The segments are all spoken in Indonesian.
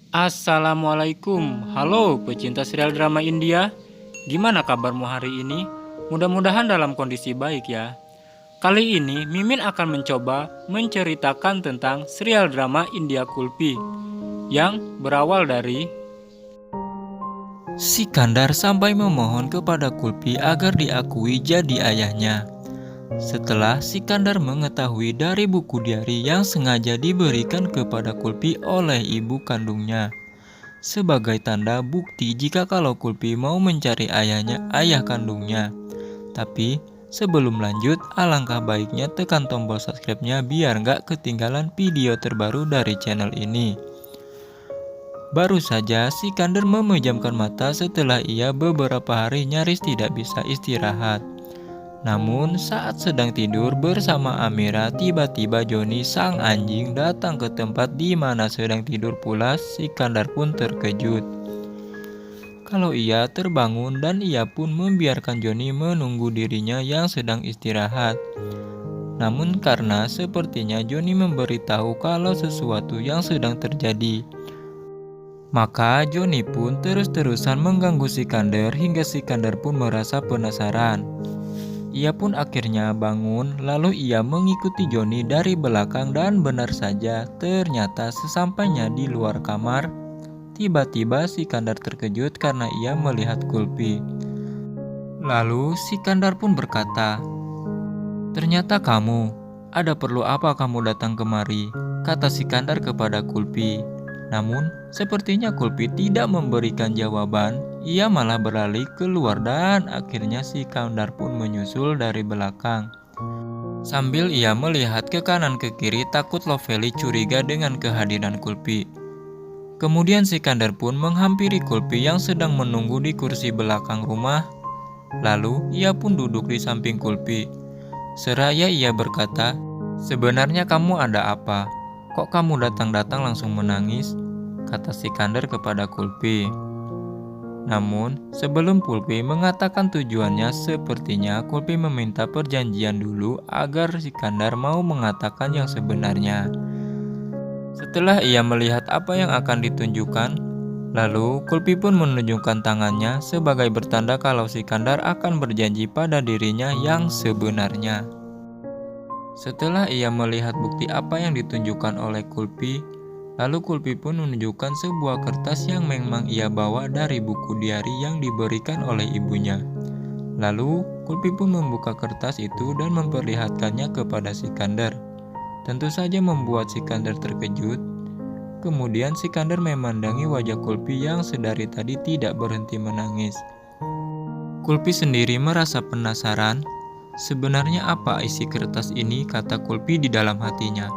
Assalamualaikum, halo pecinta serial drama India. Gimana kabarmu hari ini? Mudah-mudahan dalam kondisi baik ya. Kali ini Mimin akan mencoba menceritakan tentang serial drama India Kulpi yang berawal dari Sikandar sampai memohon kepada Kulpi agar diakui jadi ayahnya. Setelah Sikandar mengetahui dari buku diari yang sengaja diberikan kepada Kulpi oleh ibu kandungnya, sebagai tanda bukti jika kalau Kulpi mau mencari ayah kandungnya. Tapi sebelum lanjut, alangkah baiknya tekan tombol subscribe-nya biar nggak ketinggalan video terbaru dari channel ini. Baru saja Sikandar memejamkan mata setelah ia beberapa hari nyaris tidak bisa istirahat. Namun saat sedang tidur bersama Amira, tiba-tiba Joni sang anjing datang ke tempat di mana sedang tidur pula. Sikandar pun terkejut kalau ia terbangun dan ia pun membiarkan Joni menunggu dirinya yang sedang istirahat. Namun karena sepertinya Joni memberitahu kalau sesuatu yang sedang terjadi, maka Joni pun terus-terusan mengganggu Sikandar hingga Sikandar pun merasa penasaran. Ia pun akhirnya bangun, lalu ia mengikuti Joni dari belakang dan benar saja, ternyata sesampainya di luar kamar, tiba-tiba Sikandar terkejut karena ia melihat Kulpi. Lalu Sikandar pun berkata, "Ternyata kamu, ada perlu apa kamu datang kemari?" kata Sikandar kepada Kulpi. Namun, sepertinya Kulpi tidak memberikan jawaban. Ia malah beralih keluar dan akhirnya Sikandar pun menyusul dari belakang. Sambil ia melihat ke kanan ke kiri takut Lovely curiga dengan kehadiran Kulpi. Kemudian Sikandar pun menghampiri Kulpi yang sedang menunggu di kursi belakang rumah. Lalu ia pun duduk di samping Kulpi. Seraya ia berkata, "Sebenarnya kamu ada apa? Kok kamu datang-datang langsung menangis?" kata Sikandar kepada Kulpi. Namun sebelum Kulpi mengatakan tujuannya, sepertinya Kulpi meminta perjanjian dulu agar Sikandar mau mengatakan yang sebenarnya. Setelah ia melihat apa yang akan ditunjukkan, lalu Kulpi pun menunjukkan tangannya sebagai bertanda kalau Sikandar akan berjanji pada dirinya yang sebenarnya. Setelah ia melihat bukti apa yang ditunjukkan oleh Kulpi, lalu Kulpi pun menunjukkan sebuah kertas yang memang ia bawa dari buku diari yang diberikan oleh ibunya. Lalu Kulpi pun membuka kertas itu dan memperlihatkannya kepada Sikandar. Tentu saja membuat Sikandar terkejut. Kemudian Sikandar memandangi wajah Kulpi yang sedari tadi tidak berhenti menangis. Kulpi sendiri merasa penasaran. Sebenarnya apa isi kertas ini, kata Kulpi di dalam hatinya.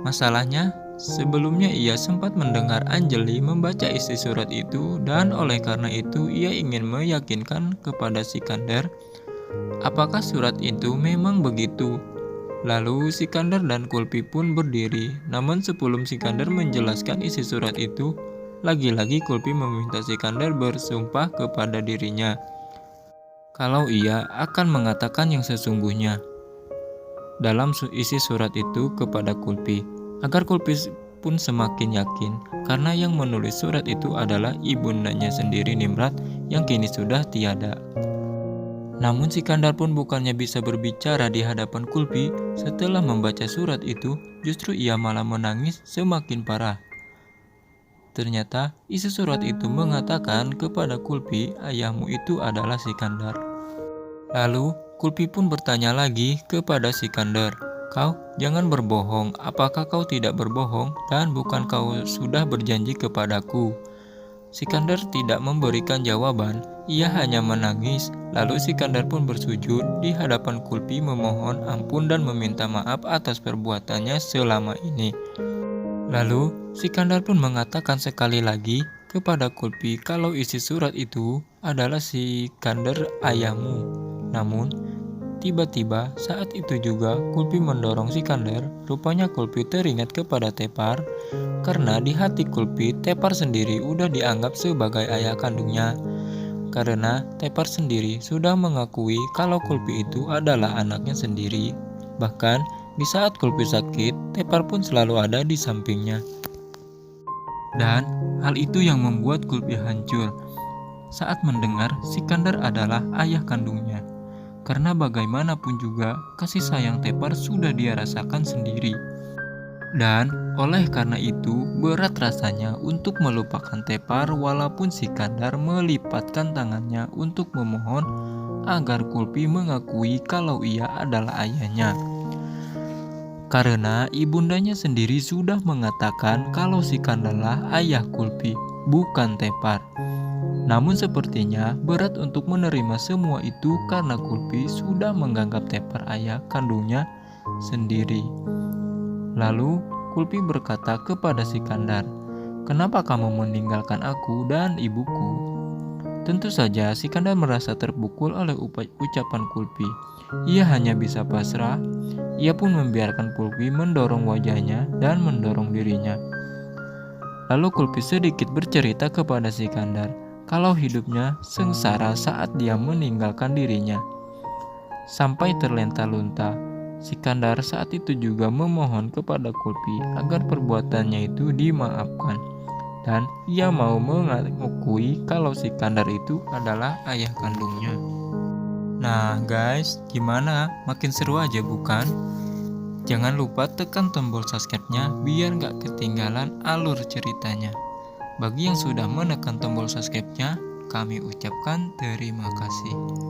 Masalahnya, sebelumnya ia sempat mendengar Anjali membaca isi surat itu dan oleh karena itu ia ingin meyakinkan kepada Sikandar apakah surat itu memang begitu. Lalu Sikandar dan Kulpi pun berdiri, namun sebelum Sikandar menjelaskan isi surat itu, lagi-lagi Kulpi meminta Sikandar bersumpah kepada dirinya kalau ia akan mengatakan yang sesungguhnya dalam isi surat itu kepada Kulpi, agar Kulpi pun semakin yakin karena yang menulis surat itu adalah ibundanya sendiri, Nimrat, yang kini sudah tiada. Namun Sikandar pun bukannya bisa berbicara di hadapan Kulpi. Setelah membaca surat itu, justru ia malah menangis semakin parah. Ternyata isi surat itu mengatakan kepada Kulpi, ayahmu itu adalah Sikandar. Lalu Kulpi pun bertanya lagi kepada Sikandar, "Kau jangan berbohong, apakah kau tidak berbohong dan bukan kau sudah berjanji kepadaku?" Sikandar tidak memberikan jawaban, ia hanya menangis. Lalu Sikandar pun bersujud di hadapan Kulpi memohon ampun dan meminta maaf atas perbuatannya selama ini. Lalu Sikandar pun mengatakan sekali lagi kepada Kulpi kalau isi surat itu adalah Sikandar ayahmu. Namun tiba-tiba saat itu juga Kulpi mendorong Sikandar. Rupanya Kulpi teringat kepada Tepar, karena di hati Kulpi Tepar sendiri udah dianggap sebagai ayah kandungnya. Karena Tepar sendiri sudah mengakui kalau Kulpi itu adalah anaknya sendiri. Bahkan di saat Kulpi sakit, Tepar pun selalu ada di sampingnya. Dan hal itu yang membuat Kulpi hancur saat mendengar Sikandar adalah ayah kandungnya. Karena bagaimanapun juga kasih sayang Tepar sudah dia rasakan sendiri. Dan oleh karena itu berat rasanya untuk melupakan Tepar walaupun Sikandar melipatkan tangannya untuk memohon agar Kulpi mengakui kalau ia adalah ayahnya. Karena ibundanya sendiri sudah mengatakan kalau Sikandarlah ayah Kulpi, bukan Tepar. Namun sepertinya berat untuk menerima semua itu karena Kulpi sudah menganggap Tepar ayah kandungnya sendiri. Lalu Kulpi berkata kepada Sikandar, "Kenapa kamu meninggalkan aku dan ibuku?" Tentu saja Sikandar merasa terpukul oleh ucapan Kulpi. Ia hanya bisa pasrah. Ia pun membiarkan Kulpi mendorong wajahnya dan mendorong dirinya. Lalu Kulpi sedikit bercerita kepada Sikandar kalau hidupnya sengsara saat dia meninggalkan dirinya. Sampai terlenta-lunta, Sikandar saat itu juga memohon kepada Kulpi agar perbuatannya itu dimaafkan. Dan ia mau mengakui kalau Sikandar itu adalah ayah kandungnya. Nah guys, gimana? Makin seru aja bukan? Jangan lupa tekan tombol subscribe-nya biar gak ketinggalan alur ceritanya. Bagi yang sudah menekan tombol subscribe-nya, kami ucapkan terima kasih.